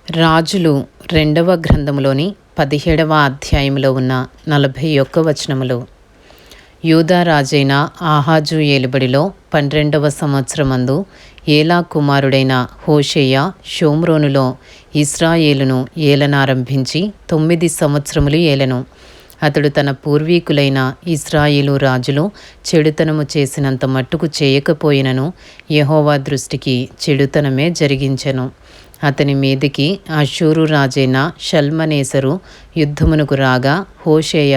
రాజులు రెండవ గ్రంథములోని 17వ అధ్యాయంలో ఉన్న 41 వచనములు. యూదా రాజైన ఆహాజు ఏలుబడిలో 12వ సంవత్సరమందు ఏలా కుమారుడైన హోషేయ షోమ్రోనులో ఇశ్రాయేలును ఏలనారంభించి 9 సంవత్సరములు ఏలెను. అతడు తన పూర్వీకులైన ఇశ్రాయేలు రాజులు చెడుతనము చేసినంత మట్టుకు చేయకపోయినను యెహోవా దృష్టికి చెడుతనమే జరిగించెను. అతని మీదికి అష్షూరు రాజైన షల్మనేసరు యుద్ధమునకు రాగా హోషేయ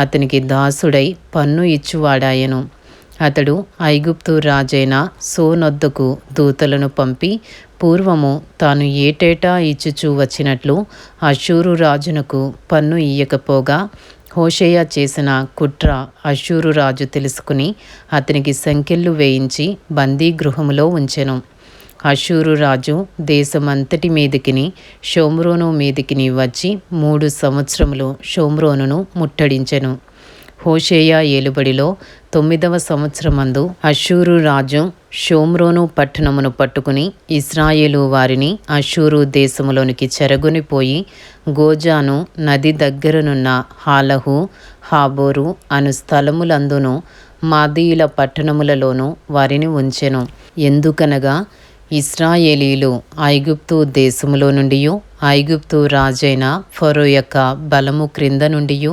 అతనికి దాసుడై పన్ను ఇచ్చువాడాయెను. అతడు ఐగుప్తు రాజైన సోనొద్దకు దూతలను పంపి పూర్వము తాను ఏటేటా ఇచ్చుచూ వచ్చినట్లు అష్షూరు రాజునకు పన్ను ఇయ్యకపోగా హోషేయ చేసిన కుట్ర అష్షూరు రాజు తెలుసుకుని అతనికి సంకెళ్ళు వేయించి బందీగృహములో ఉంచెను. అష్షూరు రాజు దేశమంతటి మీదికిని షోమ్రోను మీదికిని వచ్చి 3 సంవత్సరములు షోమ్రోనును ముట్టడించెను. హోషేయ ఏలుబడిలో 9వ సంవత్సరమందు అష్షూరు రాజు షోమ్రోను పట్టణమును పట్టుకుని ఇశ్రాయేలు వారిని అష్షూరు దేశములోనికి చెరగొనిపోయి గోజాను నది దగ్గరనున్న హాలహు హాబోరు అను స్థలములందును మాదీయుల పట్టణములలోనూ వారిని ఉంచెను. ఎందుకనగా ఇశ్రాయేలీలు ఐగుప్తు దేశములో నుండియు ఐగుప్తు రాజైన ఫరో యొక్క బలము క్రింద నుండియు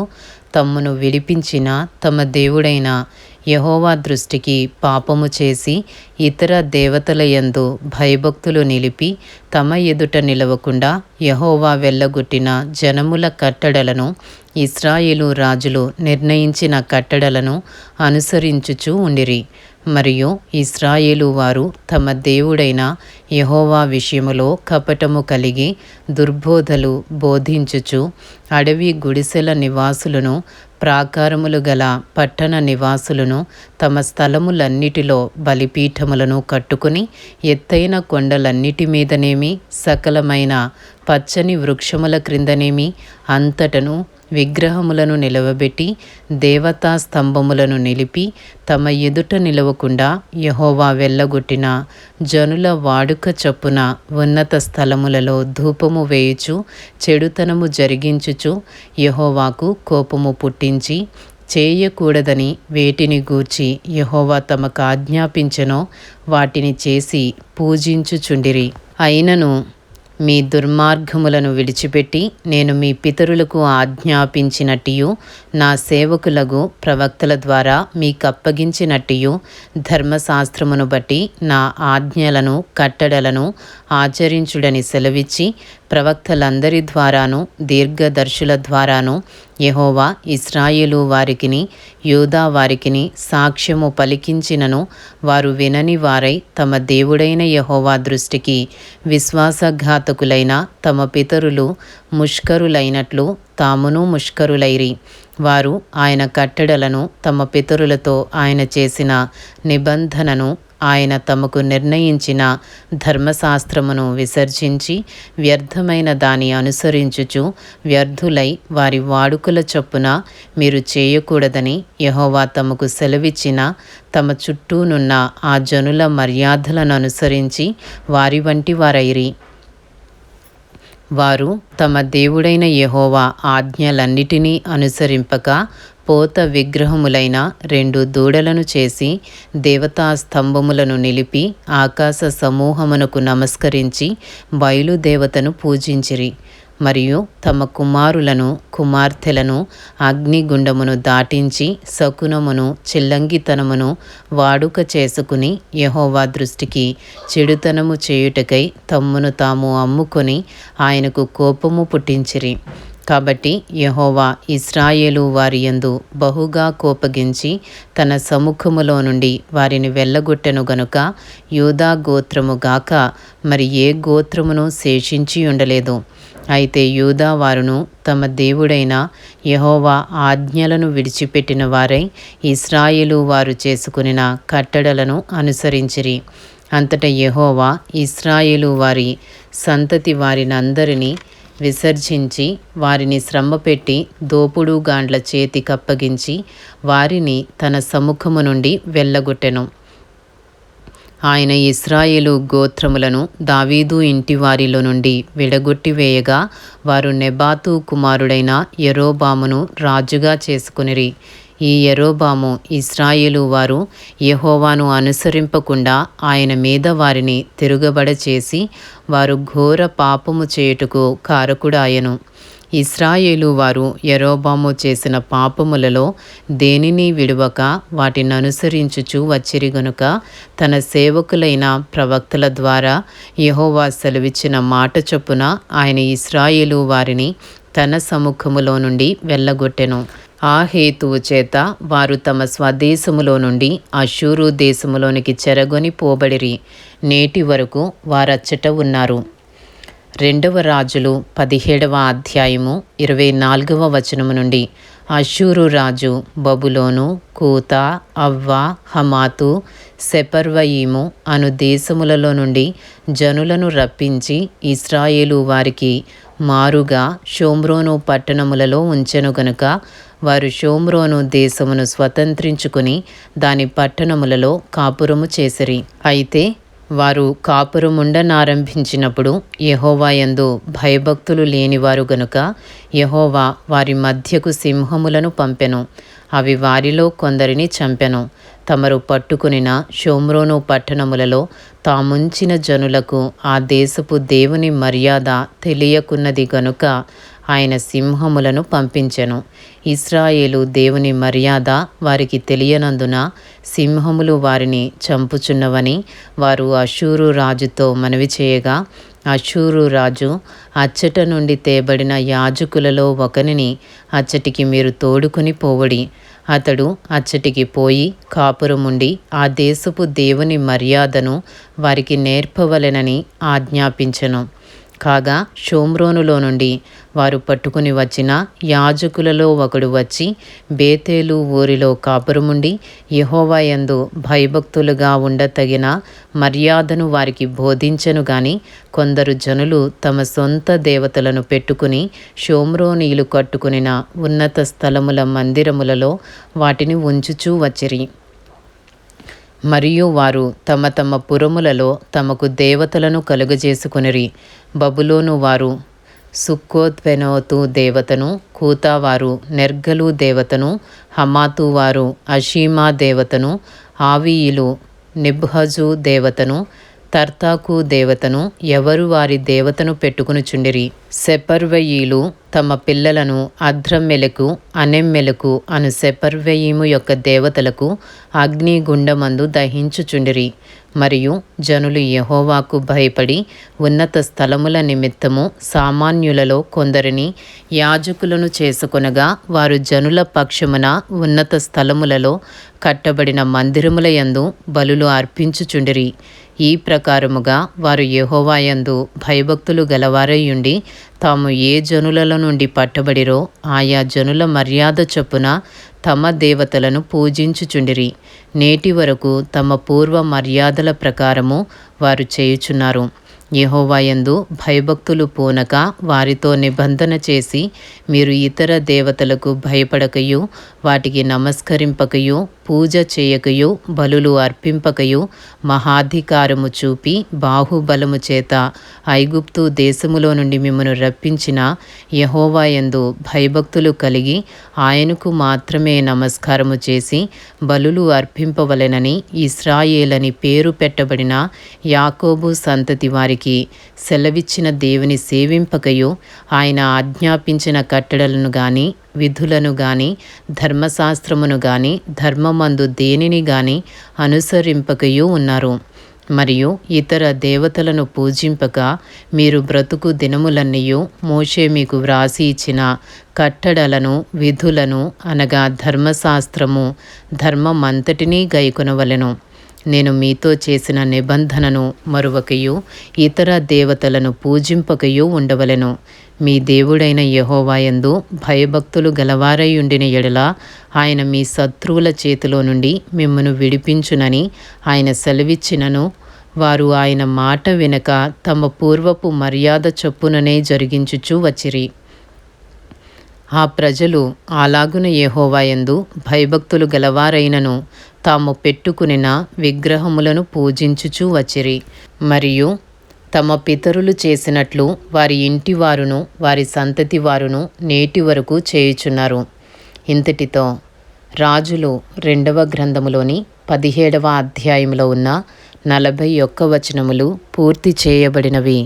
తమ్మును విడిపించిన తమ దేవుడైన యెహోవా దృష్టికి పాపము చేసి ఇతర దేవతల యందు భయభక్తులు నిలిపి తమ ఎదుట నిలవకుండా యెహోవా వెళ్ళగొట్టిన జనముల కట్టడలను ఇశ్రాయేలు రాజులు నిర్ణయించిన కట్టడలను అనుసరించుచూ ఉండిరి. మరియు ఇశ్రాయేలు వారు తమ దేవుడైన యెహోవా విషయములో కపటము కలిగి దుర్బోధలు బోధించుచు అడవి గుడిసెల నివాసులను ప్రాకారములు గల పట్టణ నివాసులను తమ స్థలములన్నిటిలో బలిపీఠములను కట్టుకుని ఎత్తైన కొండలన్నిటి మీదనేమి సకలమైన పచ్చని వృక్షముల క్రిందనేమి అంతటను విగ్రహములను నిలవబెట్టి దేవతా స్తంభములను నిలిపి తమ ఎదుట నిలవకుండా యెహోవా వెళ్ళగొట్టిన జనుల వాడుక చొప్పున ఉన్నత స్థలములలో ధూపము వేయుచు చెడుతనము జరిగించుచు యెహోవాకు కోపము పుట్టించి చేయకూడదని వేటిని గూర్చి యెహోవా తమకు ఆజ్ఞాపించెనో వాటిని చేసి పూజించుచుండిరి. అయినను మీ దుర్మార్గములను విడిచిపెట్టి నేను మీ పితరులకు ఆజ్ఞాపించినట్టియు నా సేవకులకు ప్రవక్తల ద్వారా మీకప్పగించినట్టియు ధర్మశాస్త్రమును బట్టి నా ఆజ్ఞలను కట్టడలను ఆచరించుడని సెలవిచ్చి ప్రవక్తలందరి ద్వారాను దీర్ఘదర్శుల ద్వారాను యెహోవా ఇశ్రాయేలు వారికిని యూదా వారికిని సాక్ష్యము పలికించినను వారు వినని వారై తమ దేవుడైన యెహోవా దృష్టికి విశ్వాసఘాతకులైన తమ పితరులు ముష్కరులైనట్లు తామును ముష్కరులైరి. వారు ఆయన కట్టడలను తమ పితరులతో ఆయన చేసిన నిబంధనను ఆయన తమకు నిర్ణయించిన ధర్మశాస్త్రమును విసర్జించి వ్యర్థమైన దాని అనుసరించుచు వ్యర్థులై వారి వాడుకల చొప్పున మీరు చేయకూడదని యెహోవా తమకు సెలవిచ్చిన తమ చుట్టూనున్న ఆ జనుల మర్యాదలను అనుసరించి వారి వంటి వారైరి. వారు తమ దేవుడైన యెహోవా ఆజ్ఞలన్నిటినీ అనుసరింపక పోత విగ్రహములైన 2 దూడలను చేసి దేవతా స్తంభములను నిలిపి ఆకాశ సమూహమునకు నమస్కరించి బయలుదేవతను పూజించిరి. మరియు తమ కుమారులను కుమార్తెలను అగ్నిగుండమును దాటించి శకునమును చిల్లంగితనమును వాడుక చేసుకుని యెహోవా దృష్టికి చెడుతనము చేయుటకై తమ్మును తాము అమ్ముకొని ఆయనకు కోపము పుట్టించిరి. కాబట్టి యెహోవా ఇశ్రాయేలు వారి యందు బహుగా కోపగించి తన సముఖములో నుండి వారిని వెళ్ళగొట్టెను గనుక యూదా గోత్రము గాక మరి ఏ గోత్రమును శేషించి ఉండలేదు. అయితే యూదా వారును తమ దేవుడైన యెహోవా ఆజ్ఞలను విడిచిపెట్టిన వారై ఇశ్రాయేలు వారు చేసుకునిన కట్టడలను అనుసరించిరి. అంతటా యెహోవా ఇశ్రాయేలు వారి సంతతి వారినందరినీ విసర్జించి వారిని శ్రమపెట్టి దోపుడుగాండ్ల చేతికప్పగించి వారిని తన సముఖము నుండి వెళ్ళగొట్టెను. ఆయన ఇశ్రాయేలు గోత్రములను దావీదు ఇంటివారిలో నుండి విడగొట్టివేయగా వారు నెబాతు కుమారుడైన యరొబామును రాజుగా చేసుకొనిరి. ఈ యరొబాము ఇశ్రాయేలు వారు యెహోవాను అనుసరింపకుండా ఆయన మీద వారిని తిరుగబడచేసి వారు ఘోర పాపము చేయుటకు కారకుడాయెను. ఇశ్రాయేలు వారు యరొబాము చేసిన పాపములలో దేనిని విడువక వాటిననుసరించుచు వచ్చిరి గనుక తన సేవకులైన ప్రవక్తల ద్వారా యెహోవా సెలవిచ్చిన మాట చొప్పున ఆయన ఇశ్రాయేలు వారిని తన సముఖములో నుండి వెళ్ళగొట్టెను. ఆ హేతువు చేత వారు తమ స్వదేశములో నుండి అష్షూరు దేశములోనికి చెరగొని పోబడిరి. నేటి వరకు వారచ్చట ఉన్నారు. 2 రాజులు 17వ అధ్యాయము 24వ వచనము నుండి. అష్షూరు రాజు బబులోను, కూత, అవ్వ, హమాతు, సెపర్వయీము అను దేశములలో నుండి జనులను రప్పించి ఇశ్రాయేలు వారికి మారుగా షోమ్రోను పట్టణములలో ఉంచెను గనుక వారు షోమ్రోను దేశమును స్వతంత్రించుకుని దాని పట్టణములలో కాపురము చేసిరి. అయితే వారు కాపురముండనారంభించినప్పుడు యెహోవా యందు భయభక్తులు లేనివారు గనుక యెహోవా వారి మధ్యకు సింహములను పంపెను. అవి వారిలో కొందరిని చంపెను. తమరు పట్టుకునిన షోమ్రోను పట్టణములలో తాముంచిన జనులకు ఆ దేశపు దేవుని మర్యాద తెలియకున్నది గనుక ఆయన సింహములను పంపించెను. ఇశ్రాయేలు దేవుని మర్యాద వారికి తెలియనందున సింహములు వారిని చంపుచున్నవని వారు అష్షూరు రాజుతో మనవి చేయగా అష్షూరు రాజు అచ్చట నుండి తేబడిన యాజకులలో ఒకనిని అచ్చటికి మీరు తోడుకుని పోవడి. అతడు అచ్చటికి పోయి కాపురముండి ఆ దేశపు దేవుని మర్యాదను వారికి నేర్పవలెనని ఆజ్ఞాపించెను. కాగా షోమ్రోనులో నుండి వారు పట్టుకుని వచ్చిన యాజకులలో ఒకడు వచ్చి బేతేలు ఊరిలో కాపురముండి యెహోవా యందు భయభక్తులుగా ఉండతగిన మర్యాదను వారికి బోధించెను గాని కొందరు జనులు తమ సొంత దేవతలను పెట్టుకుని షోమ్రోనీయులు కట్టుకునిన ఉన్నత స్థలముల మందిరములలో వాటిని ఉంచుచూ వచ్చిరి. మరియు వారు తమ తమ పురములలో తమకు దేవతలను కలుగజేసుకొనిరి. బబులోను వారు సుక్కోత్వెనోతు దేవతను, కూతావారు నెర్గలు దేవతను, హమాతు వారు అషీమా దేవతను, ఆవీయులు నిబ్హజు దేవతను, తర్తాకు దేవతను ఎవరు వారి దేవతను పెట్టుకునుచుండిరి. సెపర్వయీలు తమ పిల్లలను అద్రమ్మెలకు, అనెమ్మెలకు అను సెపర్వయీము యొక్క దేవతలకు అగ్నిగుండమందు దహించుచుండిరి. మరియు జనులు యెహోవాకు భయపడి ఉన్నత స్థలముల నిమిత్తము సామాన్యులలో కొందరిని యాజకులను చేసుకొనగా వారు జనుల పక్షమున ఉన్నత స్థలములలో కట్టబడిన మందిరముల యందు బలులు అర్పించుచుండిరి. ఈ ప్రకారముగా వారు యెహోవా యందు భయభక్తులు గలవారయుండి తాము ఏ జనులలో నుండి పట్టబడిరో ఆయా జనుల మర్యాద చొప్పున తమ దేవతలను పూజించుచుండిరి. నేటి వరకు తమ పూర్వ మర్యాదల ప్రకారము వారు చేయుచున్నారు. యెహోవా యందు భయభక్తులు పూనక వారితో నిబంధన చేసి మీరు ఇతర దేవతలకు భయపడకయు వాటికి నమస్కరింపకయు పూజ చేయకయు బలులు అర్పింపకయు మహాధికారము చూపి బాహుబలము చేత ఐగుప్తు దేశములో నుండి మిమ్మను రప్పించిన యెహోవా యందు భయభక్తులు కలిగి ఆయనకు మాత్రమే నమస్కారము చేసి బలులు అర్పింపవలెనని ఇశ్రాయేలని పేరు పెట్టబడిన యాకోబు సంతతి వారికి సెలవిచ్చిన దేవుని సేవింపకయు ఆయన ఆజ్ఞాపించిన కట్టడలను గాని విధులను గాని ధర్మశాస్త్రమును గాని ధర్మమందు దేనిని గాని అనుసరింపకయు ఉన్నారు. మరియు ఇతర దేవతలను పూజింపక మీరు బ్రతుకు దినములన్నీయు మోషే మీకు వ్రాసి ఇచ్చిన కట్టడలను విధులను అనగా ధర్మశాస్త్రము ధర్మమంతటినీ గైకొనవలెను. నేను మీతో చేసిన నిబంధనను మరువకయు ఇతర దేవతలను పూజింపకయు ఉండవలెను. మీ దేవుడైన యెహోవా యందు భయభక్తులు గలవారయుండిన ఎడల ఆయన మీ శత్రువుల చేతిలో నుండి మిమ్మను విడిపించునని ఆయన సెలవిచ్చినను వారు ఆయన మాట వినక తమ పూర్వపు మర్యాద చొప్పుననే జరిగించుచూ వచ్చిరి. ఆ ప్రజలు అలాగున యెహోవా యందు భయభక్తులు గలవారైనను తాము పెట్టుకునిన విగ్రహములను పూజించుచూ వచ్చిరి. మరియు తమ పితరులు చేసినట్లు వారి ఇంటి వారును వారి సంతతి వారును నేటి వరకు చేయుచున్నారు. ఇంతటితో రాజులు 2వ గ్రంథములోని 17వ అధ్యాయంలో ఉన్న 41 వచనములు పూర్తి చేయబడినవి.